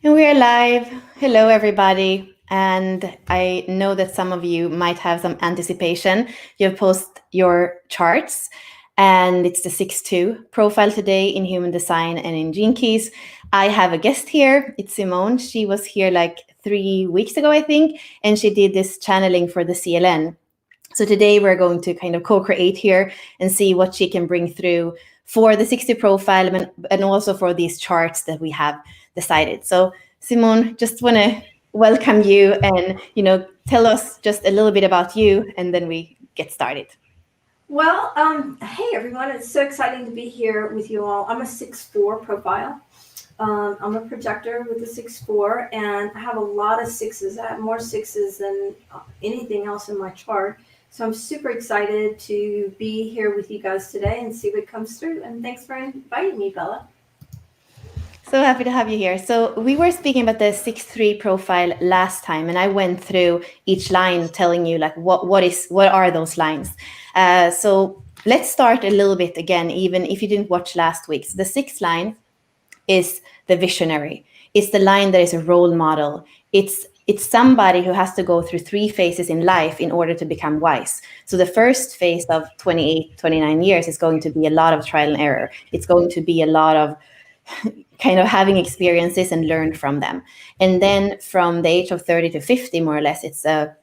And we are live. Hello, everybody. And I know that some of you might have some anticipation. You've posted your charts, and it's the 6-2 profile today in Human Design and in Gene Keys. I have a guest here. It's Simone. She was here like 3 weeks ago, I think, and she did this channeling for the CLN. So today we're going to kind of co-create here and see what she can bring through for the 60 profile and also for these charts that we have decided. So Simone, just want to welcome you and, tell us just a little bit about you and then we get started. Well, hey everyone, it's so exciting to be here with you all. I'm a 6-4 profile. I'm a projector with a 6-4, and I have a lot of sixes. I have more sixes than anything else in my chart. So I'm super excited to be here with you guys today and see what comes through. And thanks for inviting me, Bella. So happy to have you here. So we were speaking about the 6-3 profile last time, and I went through each line telling you like what are those lines. So let's start a little bit again, even if you didn't watch last week's. The 6th line is the visionary. It's the line that is a role model. It's somebody who has to go through 3 phases in life in order to become wise. So the first phase of 28, 29 years is going to be a lot of trial and error. It's going to be a lot of kind of having experiences and learn from them. And then from the age of 30 to 50, more or less, it's a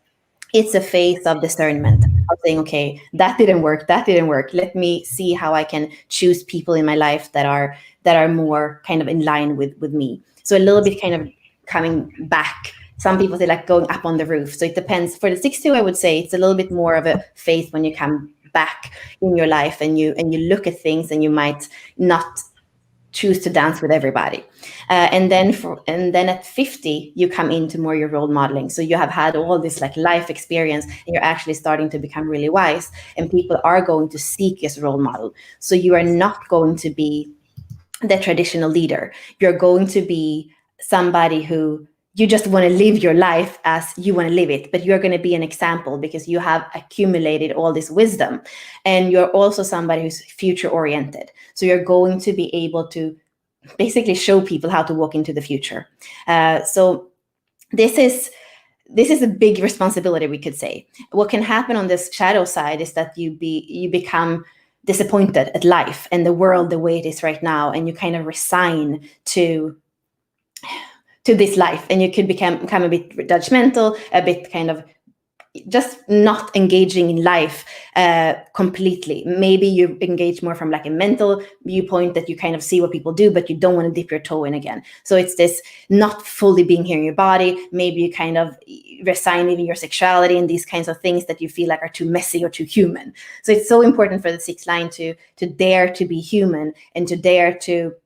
phase of discernment of saying, okay, that didn't work. Let me see how I can choose people in my life that are more kind of in line with me. So a little bit kind of coming back. Some people say like going up on the roof. So it depends. For the 6-2, I would say it's a little bit more of a phase when you come back in your life and you look at things and you might not choose to dance with everybody. And then at 50, you come into more your role modeling. So you have had all this like life experience and you're actually starting to become really wise, and people are going to seek as a role model. So you are not going to be the traditional leader. You're going to be somebody who you just want to live your life as you want to live it, but you're going to be an example because you have accumulated all this wisdom, and you're also somebody who's future oriented. So you're going to be able to basically show people how to walk into the future. So this is a big responsibility, we could say. What can happen on this shadow side is that you become disappointed at life and the world the way it is right now, and you kind of resign to this life, and you could become a bit judgmental, a bit kind of just not engaging in life completely. Maybe you engage more from like a mental viewpoint that you kind of see what people do, but you don't want to dip your toe in again. So it's this not fully being here in your body. Maybe you kind of resign even your sexuality and these kinds of things that you feel like are too messy or too human. So it's so important for the 6th line to dare to be human and to dare to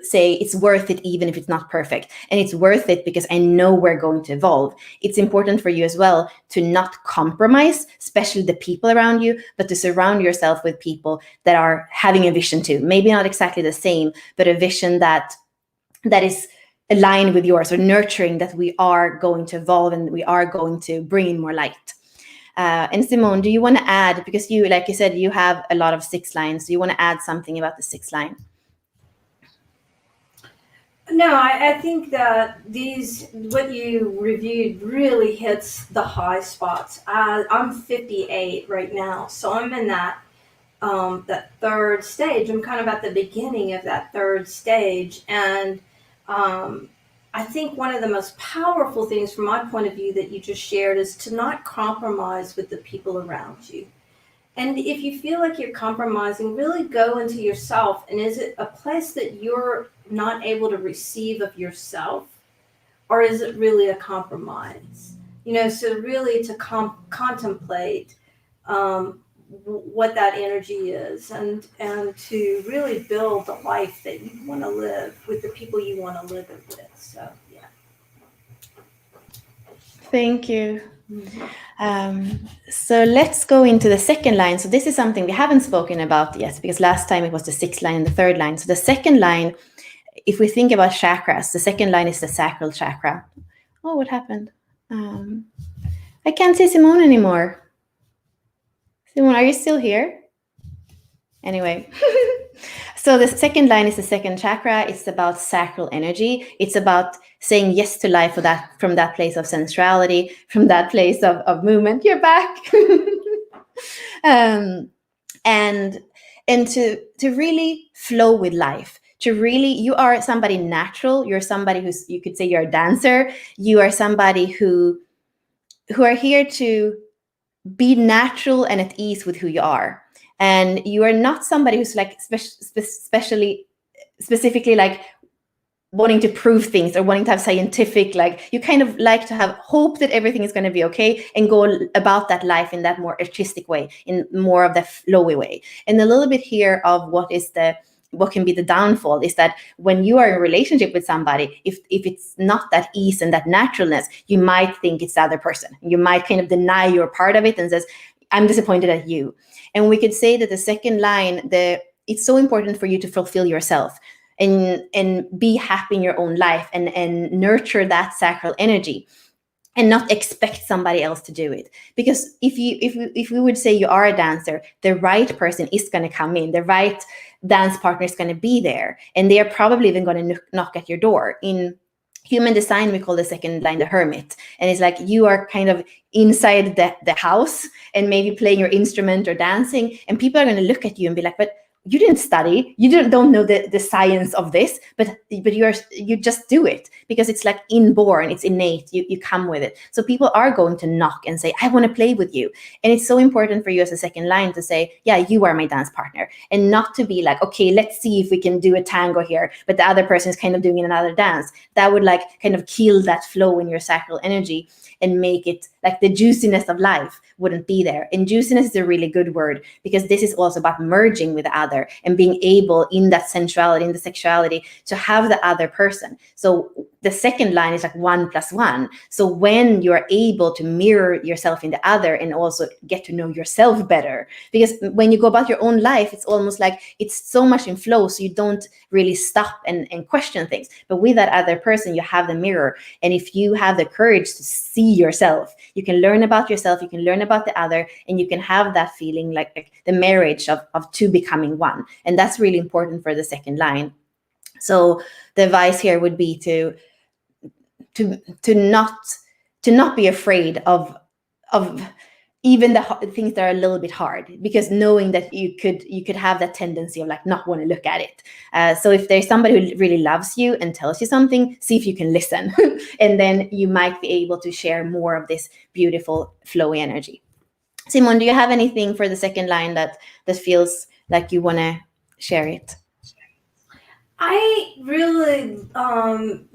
say it's worth it even if it's not perfect, and it's worth it because I know we're going to evolve. It's important for you as well to not compromise, especially the people around you, but to surround yourself with people that are having a vision too, maybe not exactly the same, but a vision that is aligned with yours, or nurturing that we are going to evolve and we are going to bring in more light. And Simone, do you want to add, because you, like you said, you have a lot of 6 lines, do you want to add something about the 6th line? No, I think that what you reviewed really hits the high spots. I'm 58 right now, so I'm in that 3rd stage. I'm kind of at the beginning of that 3rd stage, and I think one of the most powerful things from my point of view that you just shared is to not compromise with the people around you. And if you feel like you're compromising, really go into yourself. And is it a place that you're not able to receive of yourself? Or is it really a compromise? So really to contemplate what that energy is, and to really build the life that you want to live with the people you want to live it with. So, yeah. Thank you. So let's go into the 2nd line. So this is something we haven't spoken about yet, because last time it was the 6th line and the 3rd line. So the 2nd line, if we think about chakras, the 2nd line is the sacral chakra. Oh, what happened? I can't see Simone anymore. Simone, are you still here? Anyway, So the second line is the second chakra. It's about sacral energy. It's about saying yes to life from that place of sensuality, from that place of movement. You're back. um, and to really flow with life. You are somebody natural. You're somebody you could say you're a dancer. You are somebody who are here to be natural and at ease with who you are. And you are not somebody who's like specifically like wanting to prove things or wanting to have scientific, like you kind of like to have hope that everything is going to be okay and go about that life in that more artistic way, in more of the flowy way. And a little bit here of what can be the downfall is that when you are in a relationship with somebody, if it's not that ease and that naturalness, you might think it's the other person. You might kind of deny you're part of it and says, I'm disappointed at you. And we could say that the second line, it's so important for you to fulfill yourself and be happy in your own life and nurture that sacral energy and not expect somebody else to do it. Because if we would say you are a dancer, the right person is going to come in, the right dance partner is going to be there, and they are probably even going to knock at your door. In human design, we call the second line the hermit, and it's like you are kind of inside the house and maybe playing your instrument or dancing, and people are going to look at you and be like, but you didn't study, you don't know the science of this, but you just do it because it's like inborn, it's innate, you come with it. So people are going to knock and say, I want to play with you. And it's so important for you as a second line to say, yeah, you are my dance partner, and not to be like, okay, let's see if we can do a tango here, but the other person is kind of doing another dance. That would like kind of kill that flow in your sacral energy and make it like the juiciness of life wouldn't be there. And juiciness is a really good word because this is also about merging with the other and being able in that sensuality, in the sexuality, to have the other person. So the second line is like 1 + 1. So when you're able to mirror yourself in the other and also get to know yourself better, because when you go about your own life, it's almost like it's so much in flow, so you don't really stop and question things. But with that other person, you have the mirror. And if you have the courage to see yourself, you can learn about yourself, you can learn about the other, and you can have that feeling like the marriage of two becoming one. And that's really important for the second line. So the advice here would be to not be afraid of even the things that are a little bit hard, because knowing that you could have that tendency of like not want to look at it. So if there's somebody who really loves you and tells you something, see if you can listen, and then you might be able to share more of this beautiful flowy energy. Simon, do you have anything for the second line that feels like you want to share it? I really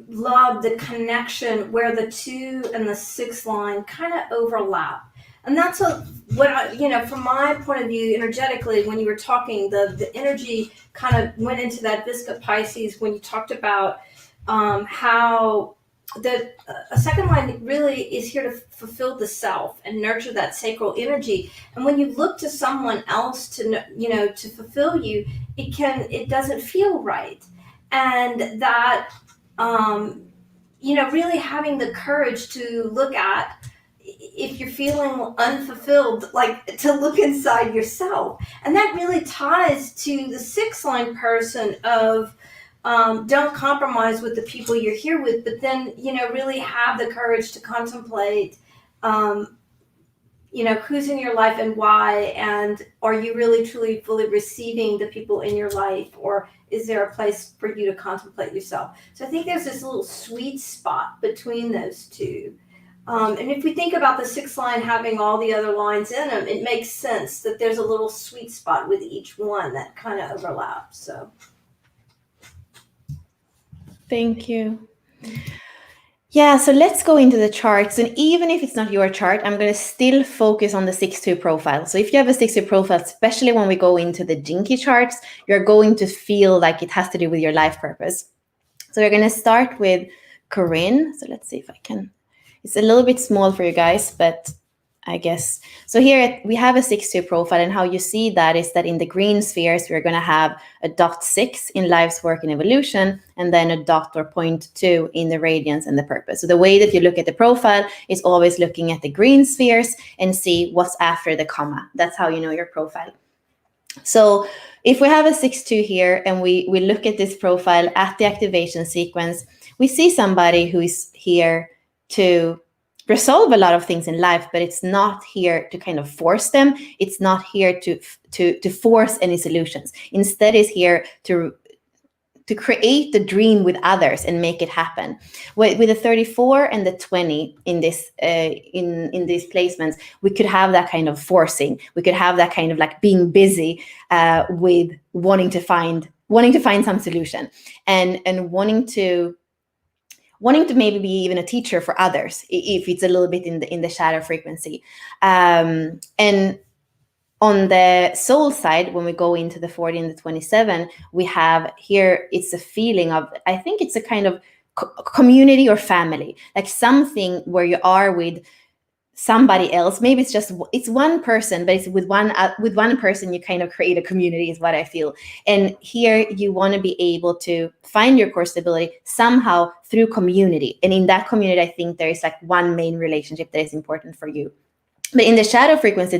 love the connection where the 2 and the 6 line kind of overlap. And that's from my point of view, energetically, when you were talking, the energy kind of went into that Visca Pisces when you talked about how a second line really is here to fulfill the self and nurture that sacral energy. And when you look to someone else to fulfill you, it doesn't feel right. And that really having the courage to look at, if you're feeling unfulfilled, like to look inside yourself. And that really ties to the 6 line person of don't compromise with the people you're here with, but then really have the courage to contemplate who's in your life and why, and are you really truly fully receiving the people in your life, or is there a place for you to contemplate yourself? So I think there's this little sweet spot between those two. And if we think about the 6 line having all the other lines in them, it makes sense that there's a little sweet spot with each one that kind of overlaps. So thank you. Yeah, so let's go into the charts. And even if it's not your chart, I'm going to still focus on the 6-2 profile. So if you have a 6-2 profile, especially when we go into the Jinky charts, you're going to feel like it has to do with your life purpose. So we're going to start with Corinne. So let's see if I can. It's a little bit small for you guys, but I guess. So here we have a 6-2 profile, and how you see that is that in the green spheres, we're going to have a .6 in life's work and evolution, and then a dot or 0.2 in the radiance and the purpose. So the way that you look at the profile is always looking at the green spheres and see what's after the comma. That's how you know your profile. So if we have a 6-2 here and we look at this profile at the activation sequence, we see somebody who is here to resolve a lot of things in life, but it's not here to kind of force them. It's not here to force any solutions. Instead, it's here to create the dream with others and make it happen. With the 34 and the 20 in this in these placements, we could have that kind of forcing. We could have that kind of like being busy with wanting to find some solution, and wanting to maybe be even a teacher for others if it's a little bit in the shadow frequency. And on the soul side, when we go into the 40 and the 27, we have here, it's a feeling of, I think it's a kind of community or family, like something where you are with somebody else. Maybe it's one person, but it's with one person you kind of create a community, is what I feel. And here you want to be able to find your core stability somehow through community. And in that community, I think there is like one main relationship that is important for you. But in the shadow frequency,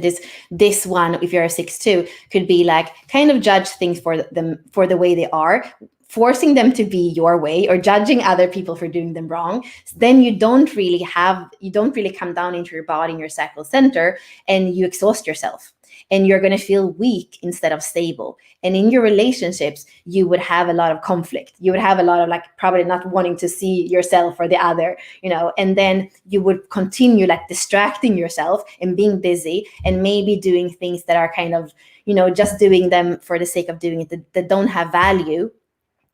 this one, if you're a 6-2, could be like kind of judge things for the way they are, forcing them to be your way, or judging other people for doing them wrong. Then you don't really come down into your body in your sacral center, and you exhaust yourself. And you're going to feel weak instead of stable. And in your relationships, you would have a lot of conflict. You would have a lot of like probably not wanting to see yourself or the other, and then you would continue like distracting yourself and being busy and maybe doing things that are kind of, just doing them for the sake of doing it, that don't have value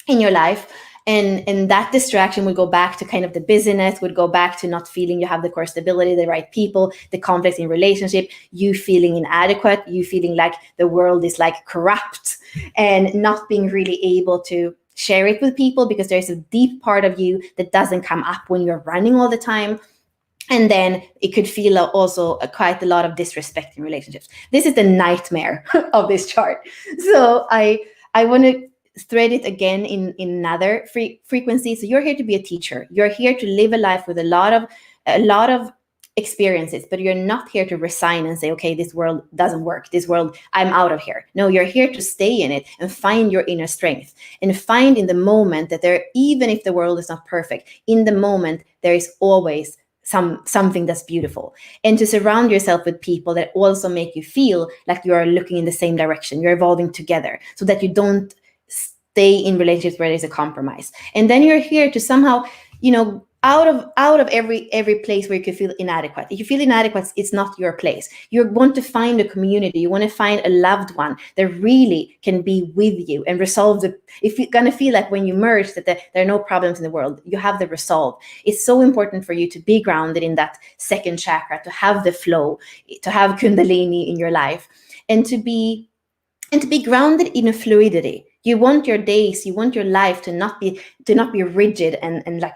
in your life. And that distraction would go back to kind of the busyness, would go back to not feeling you have the core stability, the right people, the conflicts in relationship, you feeling inadequate, you feeling like the world is like corrupt, and not being really able to share it with people because there's a deep part of you that doesn't come up when you're running all the time. And then it could feel also quite a lot of disrespect in relationships. This is the nightmare of this chart. So I want to thread it again in another frequency. So you're here to be a teacher. You're here to live a life with a lot of experiences, but you're not here to resign and say, okay, this world doesn't work. This world, I'm out of here. No, you're here to stay in it and find your inner strength, and find in the moment that even if the world is not perfect, in the moment, there is always something that's beautiful, and to surround yourself with people that also make you feel like you are looking in the same direction. You're evolving together, so that you don't stay in relationships where there's a compromise. And then you're here to somehow, out of every place where you could feel inadequate. If you feel inadequate, it's not your place. You want to find a community. You want to find a loved one that really can be with you and resolve if you're going to feel like when you merge that there are no problems in the world, you have the resolve. It's so important for you to be grounded in that second chakra, to have the flow, to have Kundalini in your life, and to be grounded in a fluidity. You want your days, you want your life to not be rigid and like,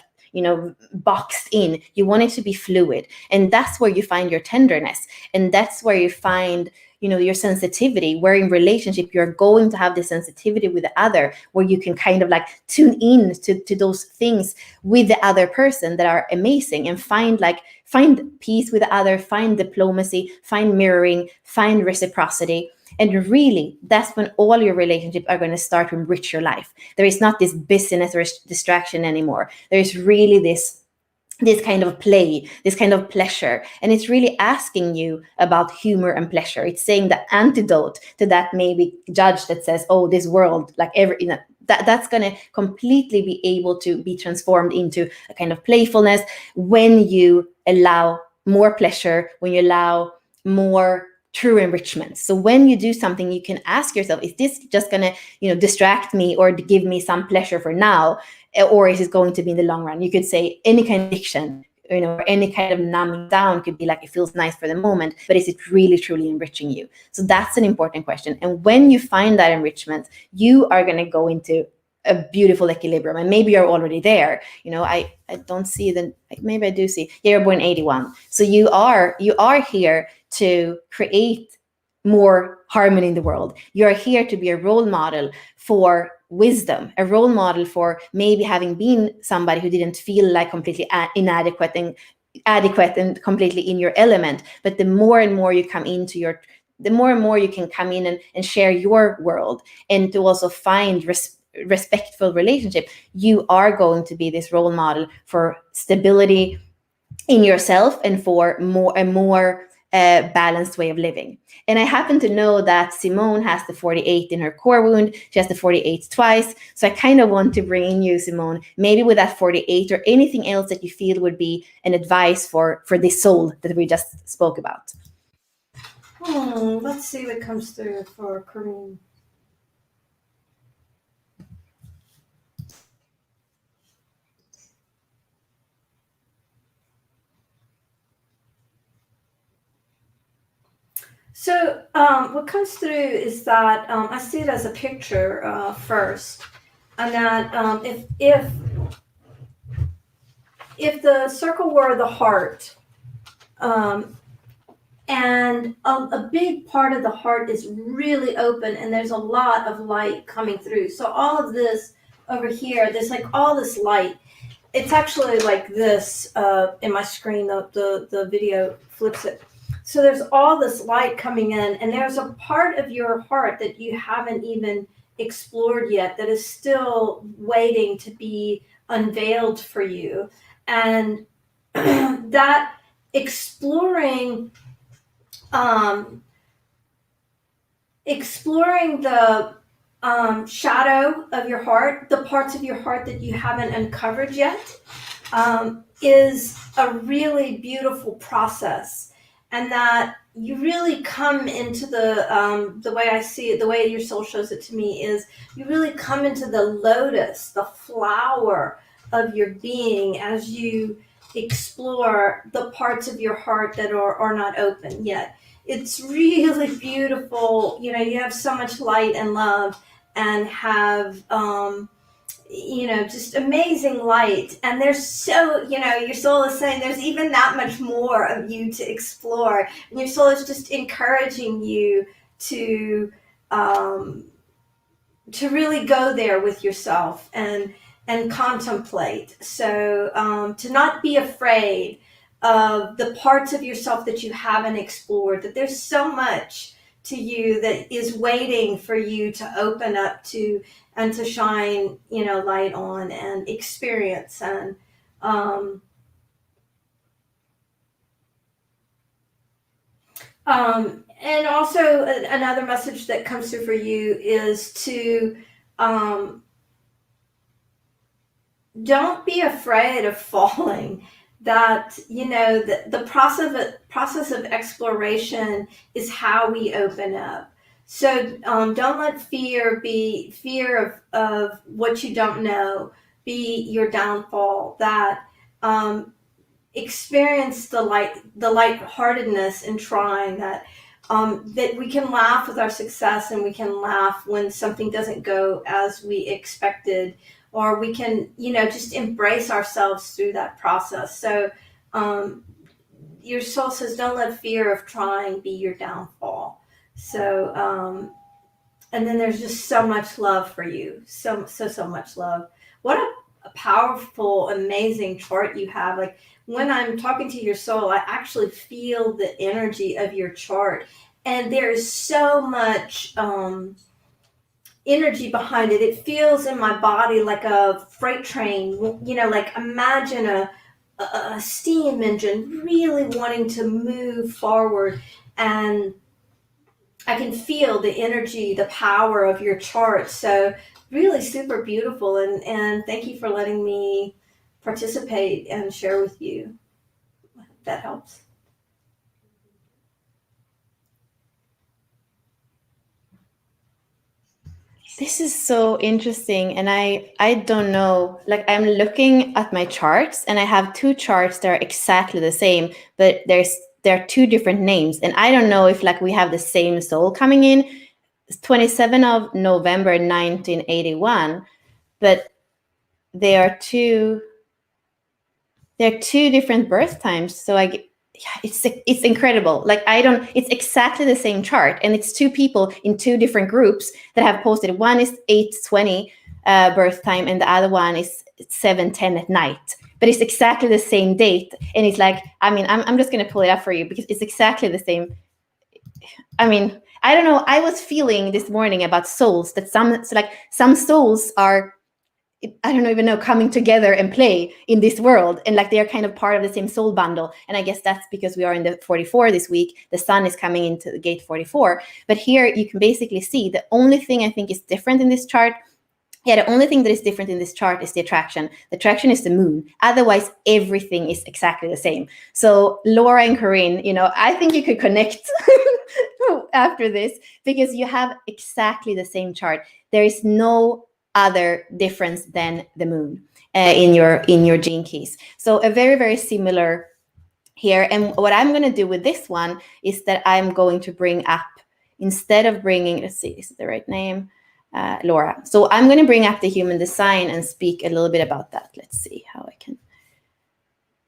boxed in. You want it to be fluid. And that's where you find your tenderness. And that's where you find, your sensitivity, where in relationship, you're going to have this sensitivity with the other, where you can kind of like tune in to those things with the other person that are amazing, and find peace with the other, find diplomacy, find mirroring, find reciprocity. And really, that's when all your relationships are going to start to enrich your life. There is not this busyness or distraction anymore. There is really this kind of play, this kind of pleasure. And it's really asking you about humor and pleasure. It's saying the antidote to that maybe judge that says, oh, this world, like that's going to completely be able to be transformed into a kind of playfulness when you allow more pleasure, when you allow more true enrichment. So when you do something, you can ask yourself, is this just going to, distract me or give me some pleasure for now? Or is it going to be in the long run? You could say any kind of addiction, or any kind of numbing down could be like, it feels nice for the moment, but is it really, truly enriching you? So that's an important question. And when you find that enrichment, you are going to go into a beautiful equilibrium. And maybe you're already there. I don't see maybe I do see. Yeah, you're born 81. So you are here to create more harmony in the world. You're here to be a role model for wisdom, a role model for maybe having been somebody who didn't feel like completely inadequate and adequate and completely in your element. But the more and more you come into your the more and more you can come in and share your world, and to also find respectful relationship, you are going to be this role model for stability in yourself and for a more balanced way of living. And I happen to know that Simone has the 48 in her core wound. She has the 48 twice. So I kind of want to bring in you, Simone, maybe with that 48 or anything else that you feel would be an advice for this soul that we just spoke about. Let's see what comes through for Kareem. So what comes through is that I see it as a picture first, and that if the circle were the heart, and a big part of the heart is really open, and there's a lot of light coming through. So all of this over here, there's like all this light. It's actually like this in my screen. The video flips it. So there's all this light coming in, and there's a part of your heart that you haven't even explored yet that is still waiting to be unveiled for you. And that exploring the shadow of your heart, the parts of your heart that you haven't uncovered yet, is a really beautiful process. And that you really come into the way I see it, the way your soul shows it to me, is you really come into the lotus, the flower of your being, as you explore the parts of your heart that are not open yet. It's really beautiful. You know, you have so much light and love, and have just amazing light. And there's so, your soul is saying there's even that much more of you to explore. And your soul is just encouraging you to really go there with yourself and contemplate. So to not be afraid of the parts of yourself that you haven't explored, that there's so much to you that is waiting for you to open up to and to shine, light on and experience. And and also another message that comes through for you is to don't be afraid of falling. That the process of exploration is how we open up. So don't let fear of what you don't know be your downfall. That experience the lightheartedness in trying. That that we can laugh with our success, and we can laugh when something doesn't go as we expected. Or we can, just embrace ourselves through that process. So your soul says, don't let fear of trying be your downfall. So, and then there's just so much love for you. So much love. What a powerful, amazing chart you have. Like when I'm talking to your soul, I actually feel the energy of your chart. And there is so much energy behind it. It feels in my body like a freight train, like imagine a steam engine really wanting to move forward. And I can feel the energy, the power of your chart. So really super beautiful. And thank you for letting me participate and share with you. That helps. This is so interesting. And I don't know, like I'm looking at my charts, and I have two charts that are exactly the same, but there are two different names. And I don't know if like we have the same soul coming in. It's 27th of November 1981, but there are two different birth times. So it's incredible. Like it's exactly the same chart, and it's two people in two different groups that have posted. One is 8:20 birth time, and the other one is 7:10 at night. But it's exactly the same date, and it's like, I'm just gonna pull it up for you because it's exactly the same. I mean, I don't know. I was feeling this morning about souls, that some souls are, I don't even know, coming together and play in this world, and like they are kind of part of the same soul bundle. And I guess that's because we are in the 44 this week. The sun is coming into the gate 44. But here you can basically see the only thing I think is different in this chart. Yeah, the only thing that is different in this chart is the attraction. The attraction is the moon. Otherwise, everything is exactly the same. So Laura and Corinne, I think you could connect after this, because you have exactly the same chart. There is no other difference than the moon in your gene keys. So a very, very similar here. And what I'm going to do with this one is that I'm going to bring up, instead of bringing, let's see, is it the right name? Laura. So I'm going to bring up the human design and speak a little bit about that. Let's see how I can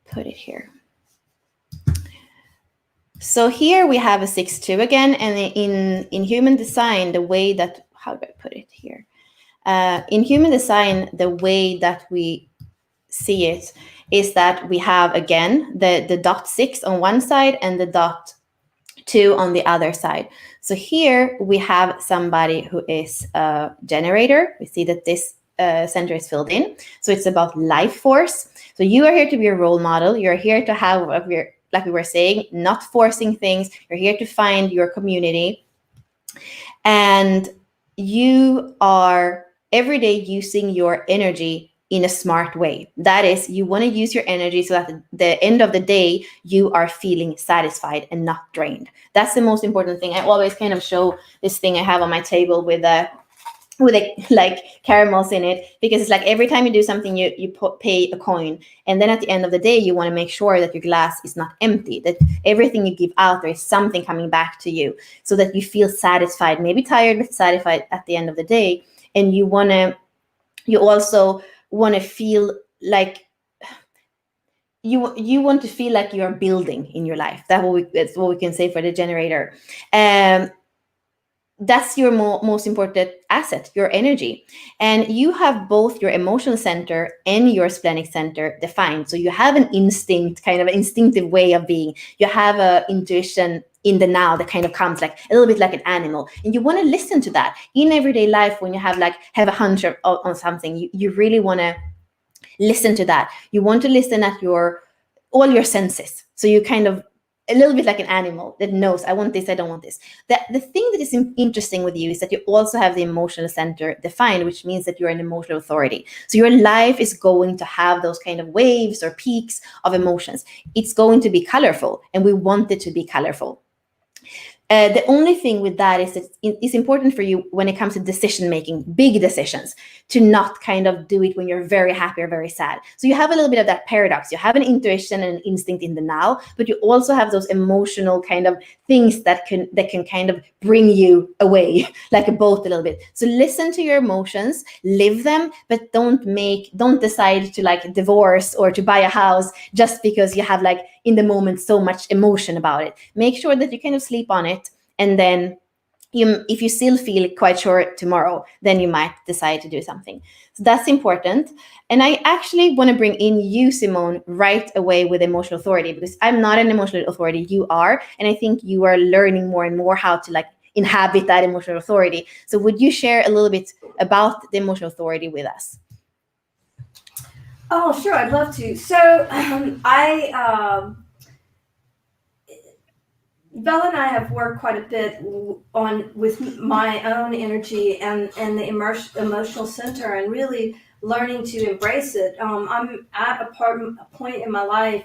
put it here. So here we have a 6-2 again, and in human design, the way that, how do I put it here? In human design, the way that we see it is that we have, again, the dot 6 on one side and the dot 2 on the other side. So here we have somebody who is a generator. We see that this center is filled in. So it's about life force. So you are here to be a role model. You're here to have, like we were saying, not forcing things. You're here to find your community. And you are every day using your energy in a smart way. That is, you want to use your energy so that at the end of the day, you are feeling satisfied and not drained. That's the most important thing. I always kind of show this thing I have on my table with like caramels in it, because it's like every time you do something, you pay a coin, and then at the end of the day, you want to make sure that your glass is not empty, that everything you give out, there is something coming back to you, so that you feel satisfied, maybe tired, but satisfied at the end of the day. And you also want to feel like you want to feel like you're building in your life. That's what we can say for the generator. That's your most important asset, your energy. And you have both your emotional center and your splenic center defined. So you have an instinct, kind of an instinctive way of being. You have an intuition in the now that kind of comes like a little bit like an animal. And you want to listen to that in everyday life. When you have a hunch on something, you really want to listen to that. You want to listen at all your senses. So you kind of a little bit like an animal that knows, I want this, I don't want this. The thing that is interesting with you is that you also have the emotional center defined, which means that you're an emotional authority. So your life is going to have those kind of waves or peaks of emotions. It's going to be colorful, and we want it to be colorful. The only thing with that is that it's important for you when it comes to decision making, big decisions, to not kind of do it when you're very happy or very sad. So you have a little bit of that paradox. You have an intuition and an instinct in the now, but you also have those emotional kind of things that can kind of bring you away, like a boat a little bit. So listen to your emotions, live them, but don't decide to like divorce or to buy a house just because you have like in the moment so much emotion about it. Make sure that you kind of sleep on it, and then if you still feel quite sure tomorrow, then you might decide to do something. So that's important. And I actually want to bring in you, Simone, right away with emotional authority, because I'm not an emotional authority, you are, and I think you are learning more and more how to like inhabit that emotional authority. So would you share a little bit about the emotional authority with us? Oh, sure, I'd love to. So Bella and I have worked quite a bit with my own energy and the emotional center, and really learning to embrace it. I'm at a point in my life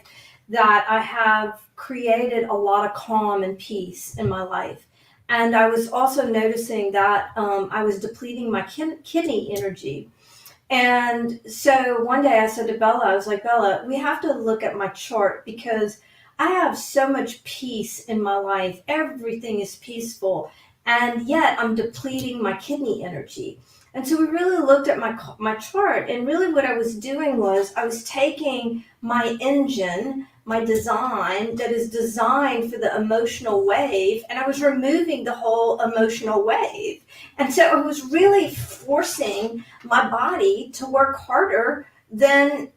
that I have created a lot of calm and peace in my life. And I was also noticing that I was depleting my kidney energy. And so one day I said to Bella, I was like, Bella, we have to look at my chart, because I have so much peace in my life. Everything is peaceful. And yet I'm depleting my kidney energy. And so we really looked at my chart. And really what I was doing was I was taking my engine, my design that is designed for the emotional wave, and I was removing the whole emotional wave. And so I was really forcing my body to work harder than,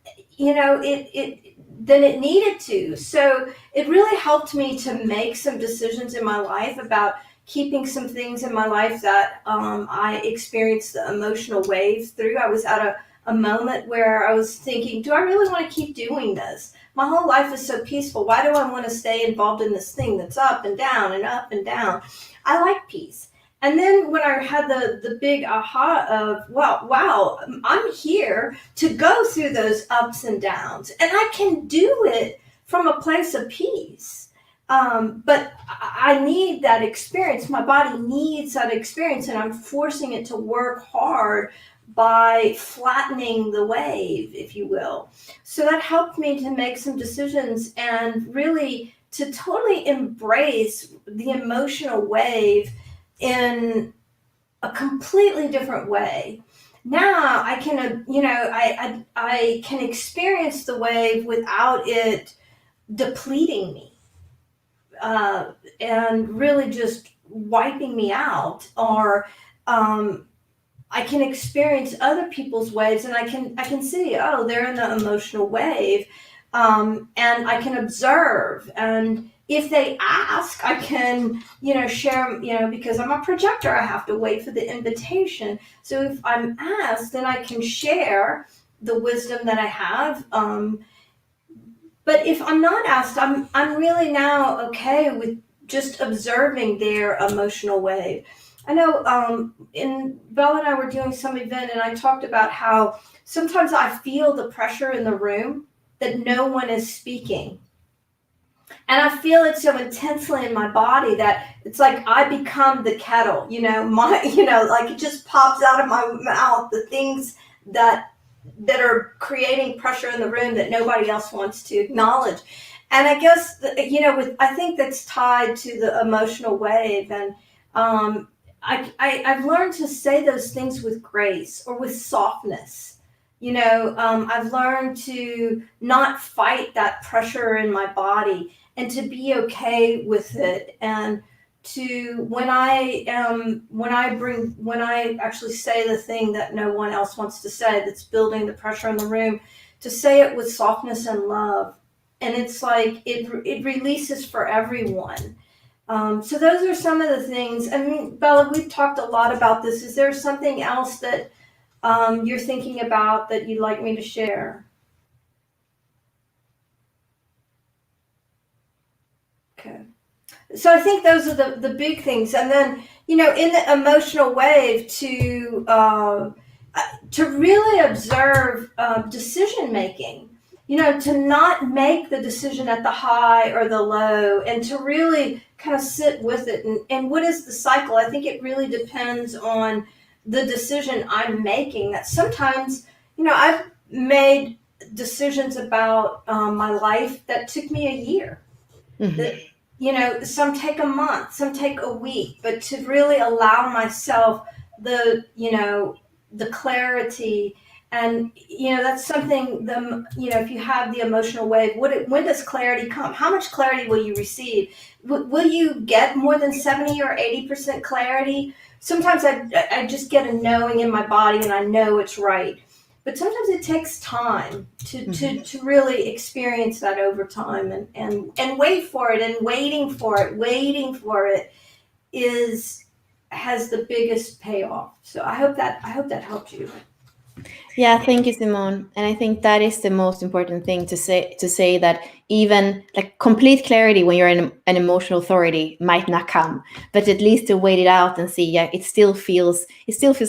than it needed to. So it really helped me to make some decisions in my life about keeping some things in my life that I experienced the emotional waves through. I was at a moment where I was thinking, do I really want to keep doing this? My whole life is so peaceful. Why do I want to stay involved in this thing that's up and down and up and down? I like peace. And then when I had the big aha of, wow, I'm here to go through those ups and downs, and I can do it from a place of peace. But I need that experience. My body needs that experience, and I'm forcing it to work hard by flattening the wave, if you will. So that helped me to make some decisions and really to totally embrace the emotional wave in a completely different way. Now I can, I can experience the wave without it depleting me, and really just wiping me out. Or I can experience other people's waves, and I can see, oh, they're in the emotional wave, and I can observe. And if they ask, I can, share, because I'm a projector, I have to wait for the invitation. So if I'm asked, then I can share the wisdom that I have. But if I'm not asked, I'm really now okay with just observing their emotional wave. I know in Bella and I were doing some event, and I talked about how sometimes I feel the pressure in the room that no one is speaking. And I feel it so intensely in my body that it's like I become the kettle, like it just pops out of my mouth, the things that are creating pressure in the room that nobody else wants to acknowledge. And I guess, I think that's tied to the emotional wave. And I've learned to say those things with grace or with softness. I've learned to not fight that pressure in my body and to be okay with it. And to when I actually say the thing that no one else wants to say, that's building the pressure in the room, to say it with softness and love. And it's like it releases for everyone. So those are some of the things. I mean, Bella, we've talked a lot about this. Is there something else that you're thinking about that you'd like me to share? Okay. So I think those are the big things. And then, in the emotional wave, to really observe decision making, to not make the decision at the high or the low, and to really kind of sit with it. And what is the cycle? I think it really depends on the decision I'm making. That sometimes, I've made decisions about my life that took me a year. That, some take a month, some take a week, but to really allow myself the clarity. And that's something, if you have the emotional wave, when does clarity come? How much clarity will you receive? Will you get more than 70 or 80% clarity? Sometimes I just get a knowing in my body, and I know it's right. But sometimes it takes time to really experience that over time, and wait for it, and waiting for it has the biggest payoff. So I hope that helped you. Yeah, thank you, Simone. And I think that is the most important thing to say that even like complete clarity when you're in an emotional authority might not come, but at least to wait it out and see, yeah, it still feels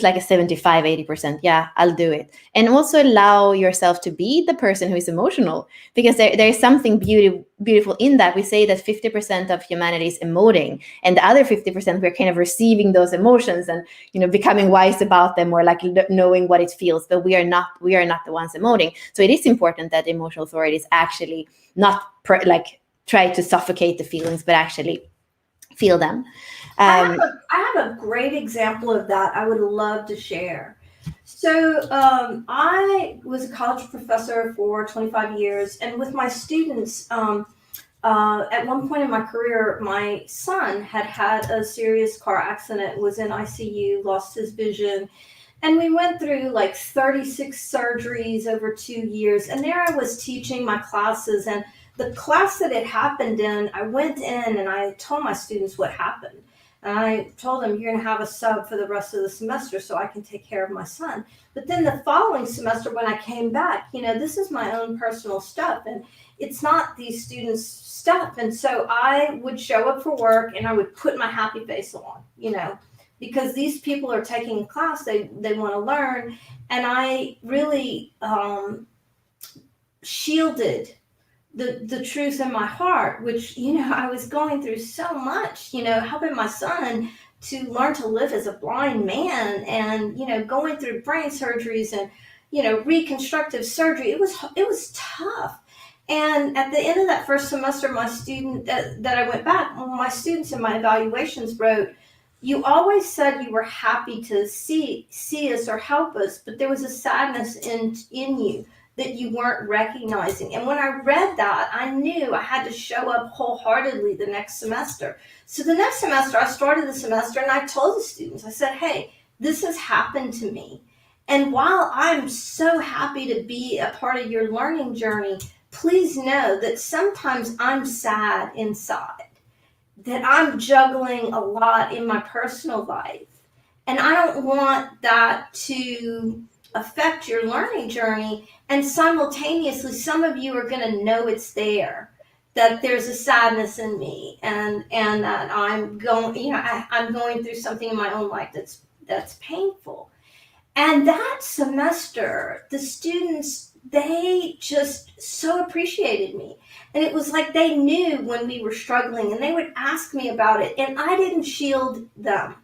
like a 75, 80%. Yeah, I'll do it. And also allow yourself to be the person who is emotional, because there is something beautiful in that. We say that 50% of humanity is emoting, and the other 50% we're kind of receiving those emotions and becoming wise about them, or like knowing what it feels, but we are not the ones emoting. So it is important that emotional authorities actually not try to suffocate the feelings, but actually feel them. I have a great example of that I would love to share. So I was a college professor for 25 years, and with my students, at one point in my career, my son had a serious car accident, was in ICU, lost his vision. And we went through like 36 surgeries over 2 years. And there I was teaching my classes. And the class that it happened in, I went in and I told my students what happened. And I told them, you're going to have a sub for the rest of the semester so I can take care of my son. But then the following semester, when I came back, this is my own personal stuff. And it's not these students' stuff. And so I would show up for work and I would put my happy face on, because these people are taking a class, they want to learn. And I really shielded the truth in my heart, which, I was going through so much, helping my son to learn to live as a blind man and, going through brain surgeries and, reconstructive surgery. It was tough. And at the end of that first semester, my student that I went back, my students in my evaluations wrote, you always said you were happy to see us or help us, but there was a sadness in you that you weren't recognizing. And when I read that, I knew I had to show up wholeheartedly the next semester. So the next semester, I started the semester and I told the students, I said, hey, this has happened to me. And while I'm so happy to be a part of your learning journey, please know that sometimes I'm sad inside, that I'm juggling a lot in my personal life. And I don't want that to affect your learning journey. And simultaneously, some of you are going to know it's there, that there's a sadness in me, and that I'm going, I'm going through something in my own life that's painful. And that semester, the students, they just so appreciated me. And it was like they knew when we were struggling and they would ask me about it. And I didn't shield them.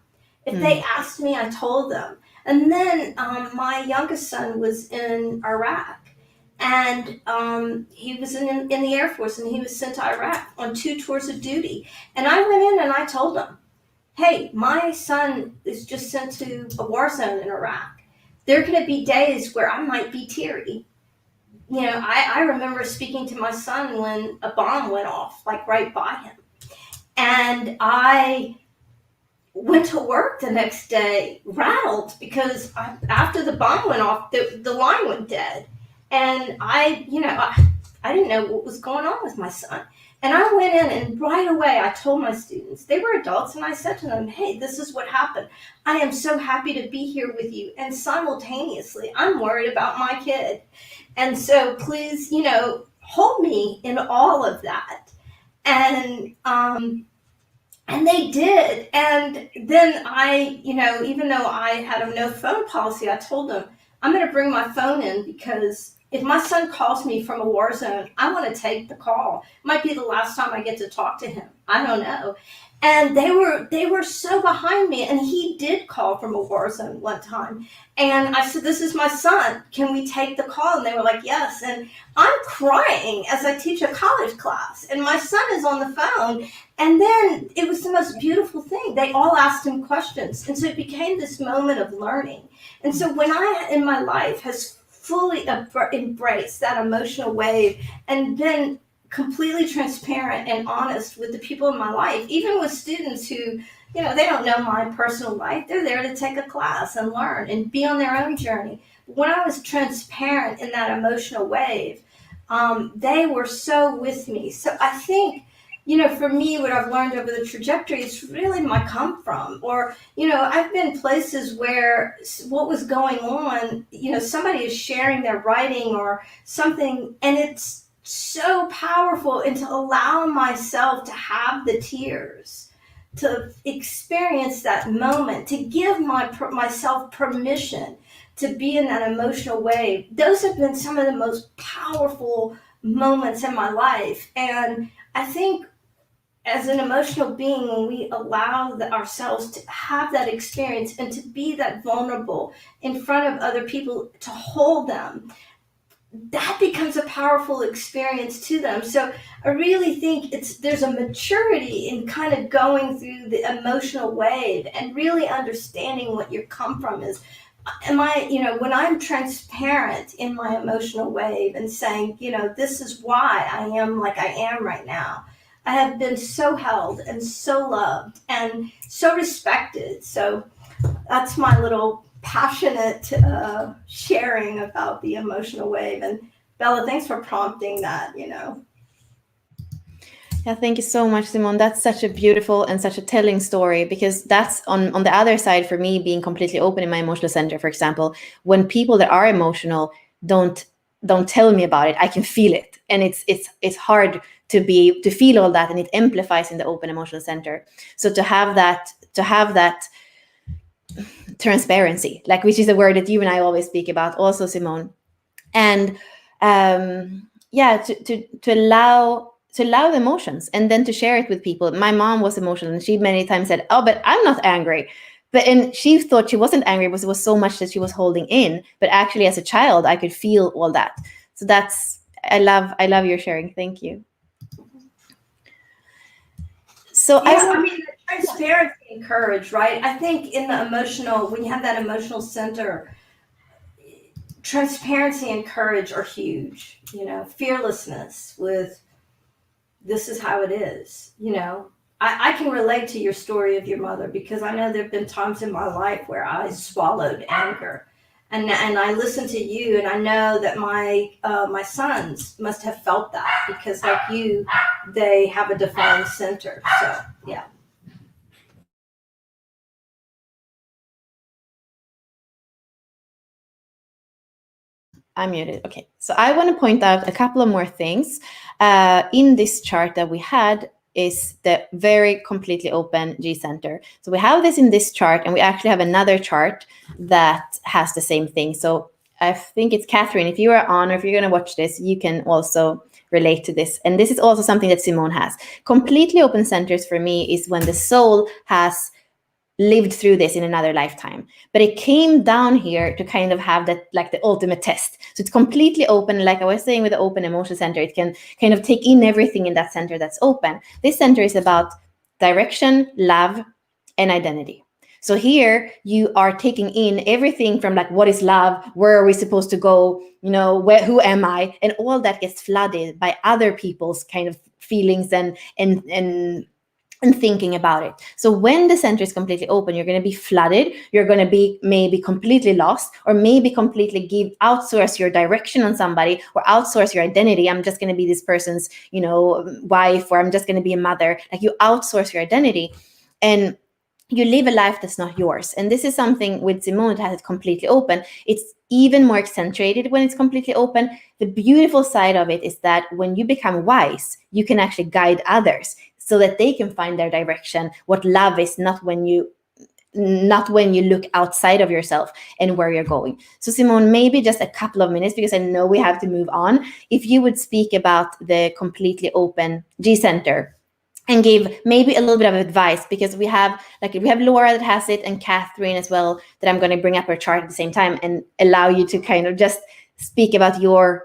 If they asked me, I told them. And then my youngest son was in Iraq. And he was in the Air Force, and he was sent to Iraq on 2 tours of duty. And I went in and I told him, hey, my son is just sent to a war zone in Iraq. There are going to be days where I might be teary. I remember speaking to my son when a bomb went off, like right by him. And I went to work the next day rattled because after the bomb went off, the line went dead. And I didn't know what was going on with my son. And I went in and right away I told my students, they were adults, and I said to them, hey, this is what happened. I am so happy to be here with you. And simultaneously, I'm worried about my kid. And so please, hold me in all of that. And they did. And then I, even though I had a no phone policy, I told them, I'm going to bring my phone in because if my son calls me from a war zone, I want to take the call. It might be the last time I get to talk to him. I don't know. And they were so behind me. And he did call from a war zone one time. And I said, this is my son. Can we take the call? And they were like, yes. And I'm crying as I teach a college class. And my son is on the phone. And then it was the most beautiful thing. They all asked him questions. And so it became this moment of learning. And so when I, in my life, has fully embraced that emotional wave and been completely transparent and honest with the people in my life, even with students who, they don't know my personal life. They're there to take a class and learn and be on their own journey. But when I was transparent in that emotional wave, they were so with me. So I think, for me, what I've learned over the trajectory is really my come from. Or, I've been places where what was going on, somebody is sharing their writing or something, and it's so powerful, and to allow myself to have the tears, to experience that moment, to give myself permission to be in that emotional wave. Those have been some of the most powerful moments in my life. And I think as an emotional being, when we allow ourselves to have that experience and to be that vulnerable in front of other people, to hold them, that becomes a powerful experience to them. So I really think there's a maturity in kind of going through the emotional wave and really understanding what your come from is. When I'm transparent in my emotional wave and saying, this is why I am like I am right now. I have been so held and so loved and so respected. So that's my little passionate sharing about the emotional wave. And Bella, thanks for prompting that, you know. Yeah, thank you so much, Simone. That's such a beautiful and such a telling story, because that's on the other side for me, being completely open in my emotional center, for example. When people that are emotional don't tell me about it, I can feel it, and it's hard to feel all that, and it amplifies in the open emotional center. So to have that transparency, like, which is a word that you and I always speak about also, Simone, and yeah, to allow the emotions, and then to share it with people. My mom was emotional, and she many times said, "Oh, but I'm not angry." And she thought she wasn't angry because it was so much that she was holding in. But actually, as a child, I could feel all that. So I love your sharing. Thank you. So yeah, I mean, the transparency and courage, right? I think in the emotional, when you have that emotional center, transparency and courage are huge. You know, fearlessness with this is how it is. You know, I can relate to your story of your mother, because I know there have been times in my life where I swallowed anger. And I listen to you, and I know that my sons must have felt that, because like you, they have a defined center. So yeah. I'm muted. Okay. So I want to point out a couple of more things. In this chart that we had is the very completely open G center. So we have this in this chart, and we actually have another chart that has the same thing. So I think it's Catherine. If you are on, or if you're going to watch this, you can also relate to this. And this is also something that Simone has. Completely open centers for me is when the soul has lived through this in another lifetime, but it came down here to kind of have that, like, the ultimate test. So it's completely open, like I was saying with the open emotional center, it can kind of take in everything in that center that's open. This center is about direction, love, and identity. So here you are taking in everything from, like, what is love, where are we supposed to go, you know, who am I, and all that gets flooded by other people's kind of feelings and thinking about it. So when the center is completely open, you're going to be flooded. You're going to be maybe completely lost, or maybe completely outsource your direction on somebody, or outsource your identity. I'm just going to be this person's, you know, wife, or I'm just going to be a mother. Like, you outsource your identity, and you live a life that's not yours. And this is something with Simone that has it completely open. It's even more accentuated when it's completely open. The beautiful side of it is that when you become wise, you can actually guide others so that they can find their direction, what love is, not when you look outside of yourself and where you're going. So Simone, maybe just a couple of minutes, because I know we have to move on. If you would speak about the completely open G center, and give maybe a little bit of advice, because we have Laura that has it, and Catherine as well, that I'm going to bring up her chart at the same time, and allow you to kind of just speak about your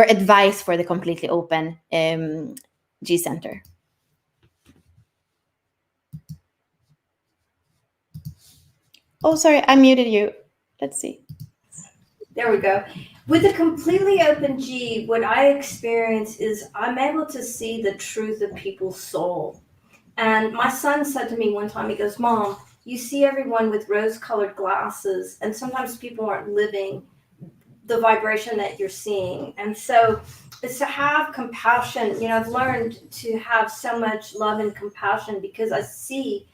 advice for the completely open G center. Oh, sorry, I muted you. Let's see. There we go. With a completely open G, what I experience is I'm able to see the truth of people's soul. And my son said to me one time, he goes, "Mom, you see everyone with rose-colored glasses, and sometimes people aren't living the vibration that you're seeing." And so it's to have compassion. You know, I've learned to have so much love and compassion, because I see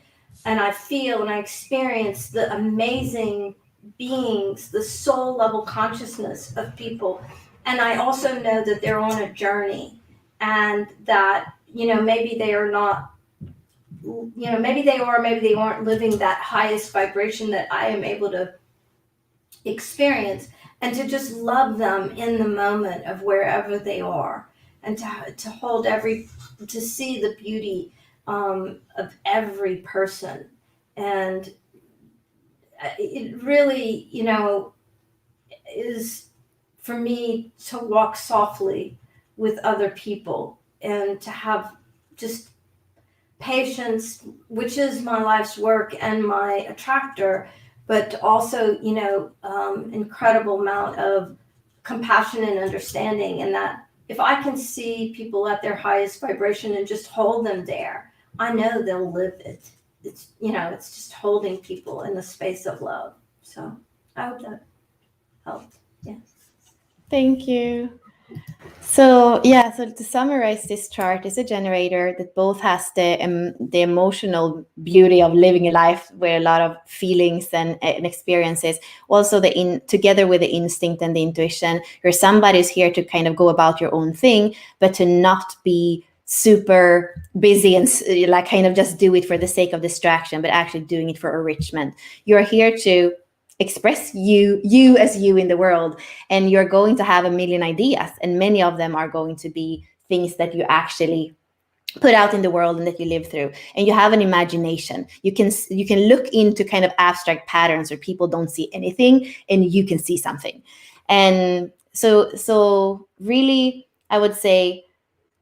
and I feel and I experience the amazing beings, the soul level consciousness of people. And I also know that they're on a journey, and that, you know, maybe they are not, you know, maybe they are, maybe they aren't living that highest vibration that I am able to experience, and to just love them in the moment of wherever they are, and to hold to see the beauty of every person. And it really, you know, is for me to walk softly with other people, and to have just patience, which is my life's work and my attractor, but also, you know, incredible amount of compassion and understanding. And that if I can see people at their highest vibration and just hold them there, I know they'll live it. It's, you know, it's just holding people in the space of love. So I hope that helped. Yeah. Thank you. So yeah, so to summarize, this chart is a generator that both has the emotional beauty of living a life with a lot of feelings and experiences, also together with the instinct and the intuition. You're somebody who's here to kind of go about your own thing, but to not be super busy and like kind of just do it for the sake of distraction, but actually doing it for enrichment. You're here to express you as you in the world, and you're going to have a million ideas, and many of them are going to be things that you actually put out in the world and that you live through. And you have an imagination. You can look into kind of abstract patterns where people don't see anything and you can see something. And so really, I would say,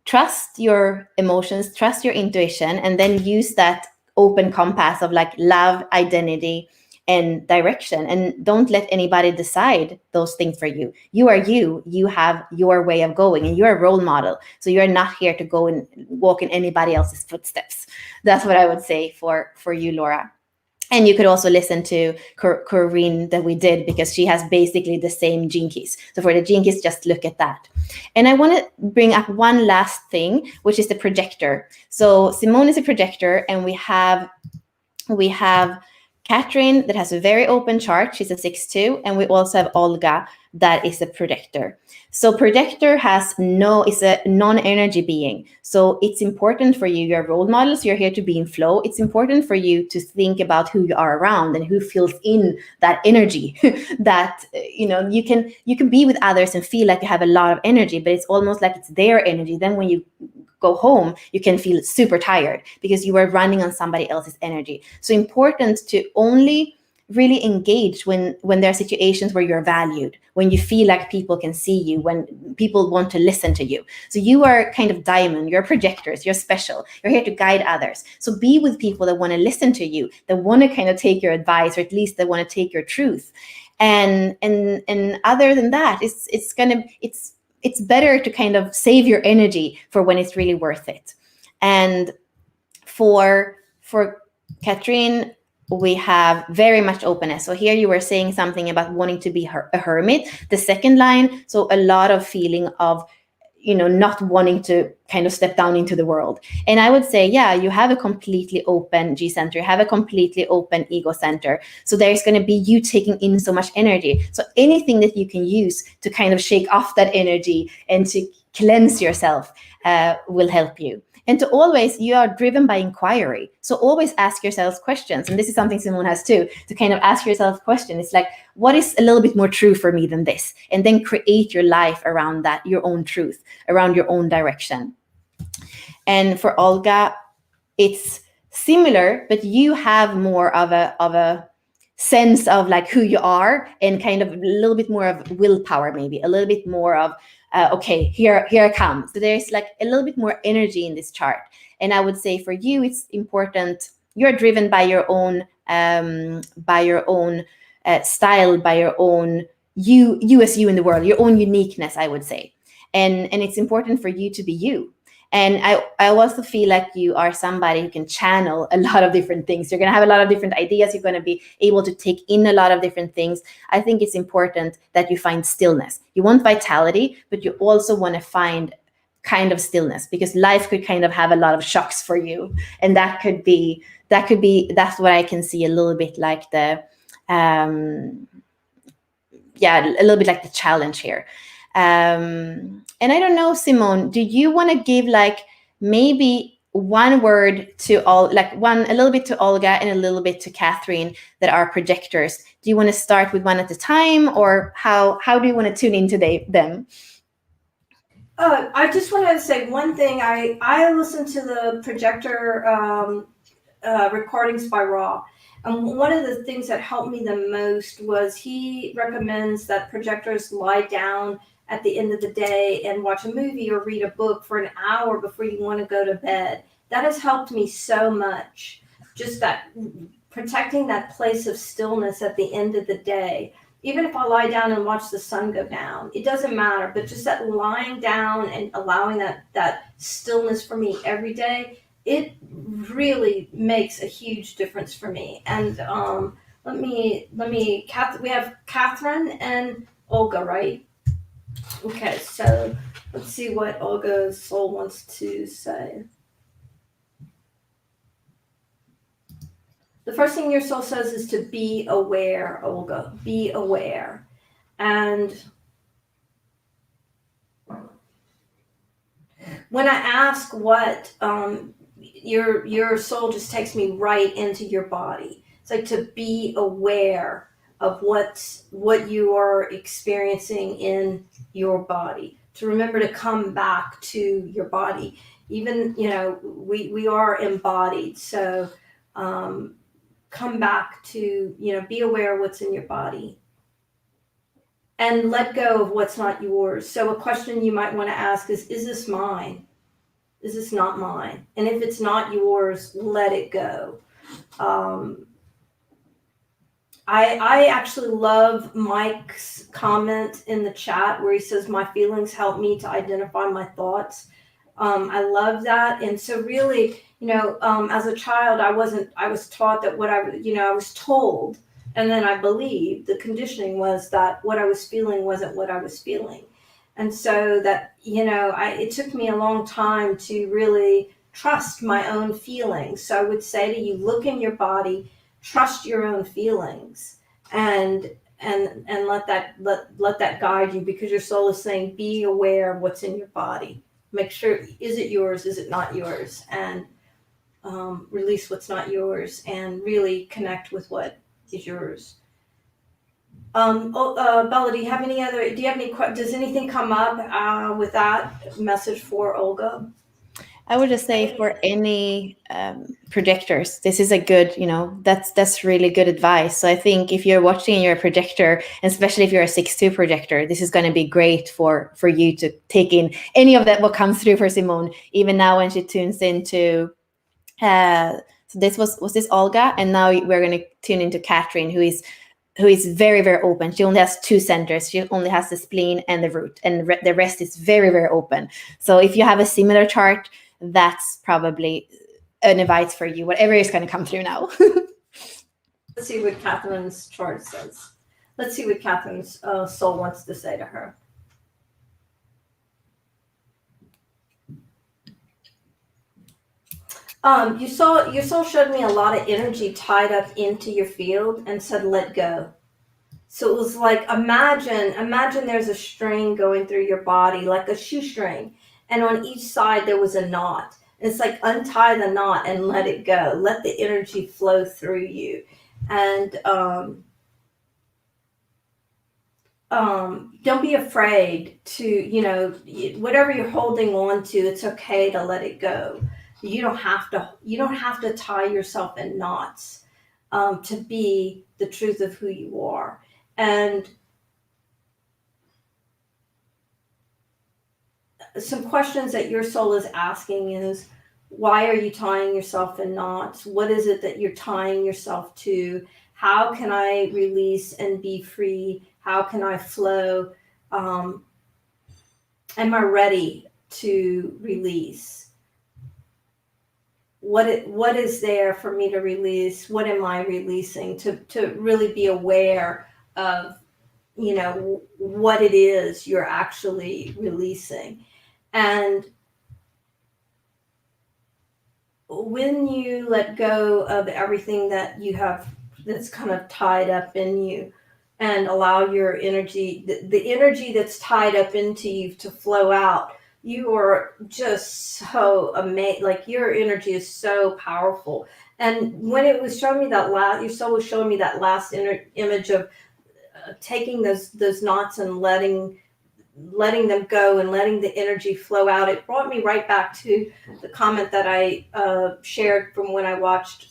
trust your emotions, trust your intuition, and then use that open compass of like love, identity, and direction. And don't let anybody decide those things for you. You are you. You have your way of going, and you're a role model. So you're not here to go and walk in anybody else's footsteps. That's what I would say for you, Laura. And you could also listen to Corinne that we did, because she has basically the same gene keys. So for the gene keys, just look at that. And I want to bring up one last thing, which is the projector. So Simone is a projector, and we have Catherine that has a very open chart. She's a 6-2. And we also have Olga that is a projector. So projector is a non-energy being. So it's important for you. You're role models. You're here to be in flow. It's important for you to think about who you are around and who feels in that energy. That you can be with others and feel like you have a lot of energy, but it's almost like it's their energy. Then when you go home, you can feel super tired because you are running on somebody else's energy. So important to only really engage when there are situations where you're valued, when you feel like people can see you, when people want to listen to you. So you are kind of diamond, you're projectors, you're special, you're here to guide others. So be with people that want to listen to you, that want to kind of take your advice, or at least that want to take your truth. And other than that, it's better to kind of save your energy for when it's really worth it. And for Katrine, we have very much openness. So here you were saying something about wanting to be a hermit. The second line, so a lot of feeling of not wanting to kind of step down into the world. And I would say, yeah, you have a completely open G center, you have a completely open ego center. So there's going to be you taking in so much energy. So anything that you can use to kind of shake off that energy and to cleanse yourself will help you. And to always, you are driven by inquiry. So always ask yourselves questions. And this is something Simone has too, to kind of ask yourself questions. It's like, what is a little bit more true for me than this? And then create your life around that, your own truth, around your own direction. And for Olga, it's similar, but you have more of a sense of like who you are, and kind of a little bit more of willpower, maybe a little bit more of okay, here I come. So there's like a little bit more energy in this chart. And I would say for you, it's important. You're driven by your own style, by your own you as you in the world, your own uniqueness, I would say. And it's important for you to be you. And I also feel like you are somebody who can channel a lot of different things. You're going to have a lot of different ideas. You're going to be able to take in a lot of different things. I think it's important that you find stillness. You want vitality, but you also want to find kind of stillness, because life could kind of have a lot of shocks for you. And that's what I can see a little bit like a little bit like the challenge here. And I don't know, Simone, do you want to give like maybe one word to all, like a little bit to Olga and a little bit to Catherine that are projectors? Do you want to start with one at a time, or how do you want to tune into them? I just wanted to say one thing. I listened to the projector recordings by Raw. And one of the things that helped me the most was he recommends that projectors lie down at the end of the day and watch a movie or read a book for an hour before you want to go to bed. That has helped me so much. Just that protecting that place of stillness at the end of the day. Even if I lie down and watch the sun go down, it doesn't matter. But just that lying down and allowing that stillness for me every day, it really makes a huge difference for me. And let me, we have Catherine and Olga, right? Okay, so let's see what Olga's soul wants to say. The first thing your soul says is to be aware, Olga. Be aware. And when I ask what, your soul just takes me right into your body. It's like to be aware of what you are experiencing in your body. To remember to come back to your body. Even, we are embodied. So come back to, be aware of what's in your body. And let go of what's not yours. So a question you might want to ask is this mine? Is this not mine? And if it's not yours, let it go. I actually love Mike's comment in the chat where he says, my feelings help me to identify my thoughts. I love that. And so really, as a child, I was taught that I was told, and then I believed the conditioning was that what I was feeling wasn't what I was feeling. And so that, it took me a long time to really trust my own feelings. So I would say to you, look in your body, trust your own feelings, and let that guide you, because your soul is saying, be aware of what's in your body. Make sure, is it yours? Is it not yours? And release what's not yours and really connect with what is yours. Bella, do you have any, does anything come up with that message for Olga? I would just say for any projectors, this is a good, that's really good advice. So I think if you're watching your projector, and especially if you're a 6-2 projector, this is going to be great for you to take in any of that what comes through for Simone, even now when she tunes into, so this was this Olga, and now we're going to tune into Catherine, who is very, very open. She only has 2 centers. She only has the spleen and the root, and the rest is very, very open. So if you have a similar chart, that's probably an advice for you, whatever is going to come through now. Let's see what Catherine's chart says. Let's see what Catherine's soul wants to say to her. Your soul showed me a lot of energy tied up into your field and said, let go. So it was like, imagine there's a string going through your body, like a shoestring. And on each side, there was a knot. And it's like, untie the knot and let it go. Let the energy flow through you. And don't be afraid to, whatever you're holding on to, it's okay to let it go. You don't have to tie yourself in knots to be the truth of who you are. And some questions that your soul is asking is, why are you tying yourself in knots? What is it that you're tying yourself to? How can I release and be free? How can I flow? Am I ready to release? What is there for me to release? What am I releasing? To really be aware of, what it is you're actually releasing. And when you let go of everything that you have that's kind of tied up in you, and allow your energy, the energy that's tied up into you, to flow out, you are just so amazing. Like, your energy is so powerful. And when it was showing me your soul was showing me that last image of taking those knots and letting them go and letting the energy flow out, it brought me right back to the comment that I shared from when I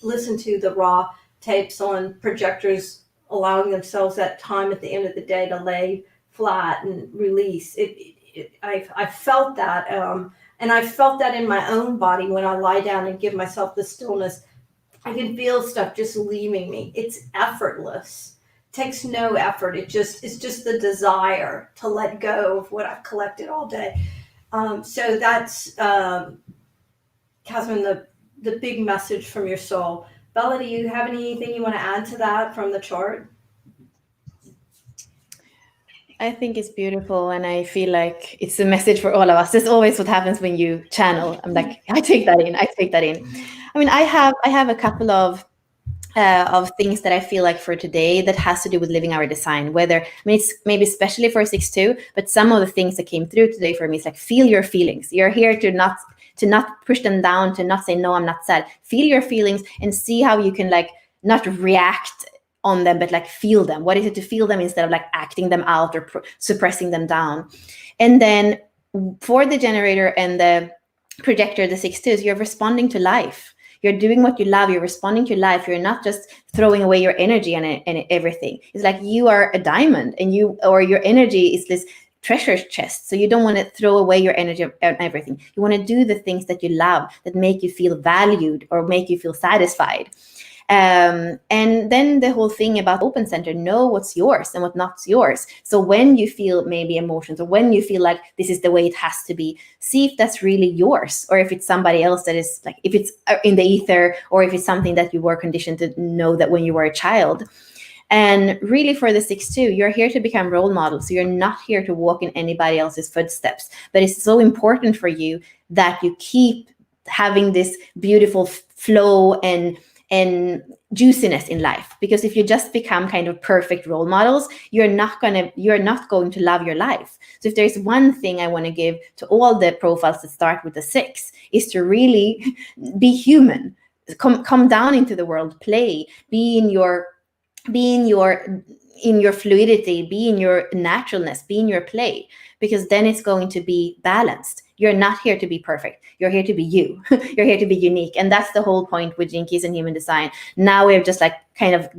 listened to the raw tapes on projectors allowing themselves that time at the end of the day to lay flat and release. I felt that, and I felt that in my own body when I lie down and give myself the stillness. I can feel stuff just leaving me. It's effortless. Takes no effort. It's just the desire to let go of what I've collected all day. So that's, Catherine, the big message from your soul. Bella, do you have anything you want to add to that from the chart? I think it's beautiful, and I feel like it's a message for all of us. That's always what happens when you channel. I'm like, I take that in. I take that in. I mean, I have a couple of things that I feel like for today that has to do with living our design. Whether, I mean, it's maybe especially for 6-2, but some of the things that came through today for me is like, feel your feelings. You're here to not push them down, to not say no, I'm not sad. Feel your feelings and see how you can like not react on them, but like feel them. What is it to feel them instead of like acting them out or suppressing them down? And then for the generator and the projector, the 6-2s, you're responding to life. You're doing what you love. You're responding to life. You're not just throwing away your energy and everything. It's like you are a diamond, and your energy is this treasure chest. So you don't want to throw away your energy and everything. You want to do the things that you love, that make you feel valued or make you feel satisfied. And then the whole thing about open center, know what's yours and what not yours. So when you feel maybe emotions, or when you feel like this is the way it has to be, see if that's really yours, or if it's somebody else that is like, if it's in the ether, or if it's something that you were conditioned to know that when you were a child. And really for the 6-2, you're here to become role models. So you're not here to walk in anybody else's footsteps. But it's so important for you that you keep having this beautiful flow and juiciness in life. Because if you just become kind of perfect role models, you're not going to love your life. So if there's one thing I want to give to all the profiles that start with the 6, is to really be human. Come down into the world, play, be in your fluidity, be in your naturalness, be in your play, because then it's going to be balanced. You're not here to be perfect. You're here to be you. You're here to be unique. And that's the whole point with Jinkies and human design. Now we've just like kind of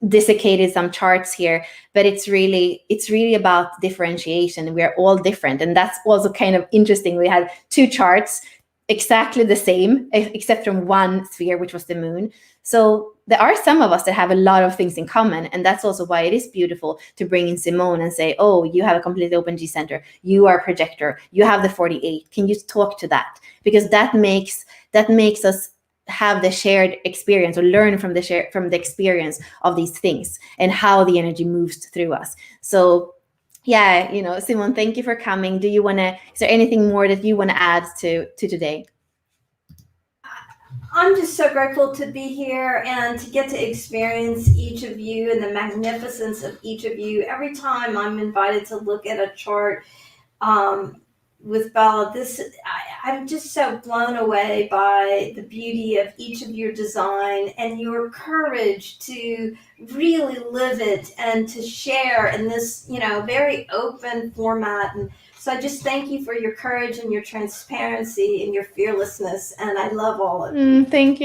desiccated some charts here, but it's really about differentiation. We're all different. And that's also kind of interesting. We had 2 charts exactly the same, except from one sphere, which was the moon. So there are some of us that have a lot of things in common. And that's also why it is beautiful to bring in Simone and say, oh, you have a completely open G center. You are a projector. You have the 48. Can you talk to that? Because that makes us have the shared experience, or learn from the experience of these things and how the energy moves through us. So yeah, Simone, thank you for coming. Is there anything more that you want to add to today? I'm just so grateful to be here and to get to experience each of you and the magnificence of each of you. Every time I'm invited to look at a chart, with Bella, I'm just so blown away by the beauty of each of your design and your courage to really live it and to share in this, very open format. And so I just thank you for your courage and your transparency and your fearlessness. And I love all of you. Thank you.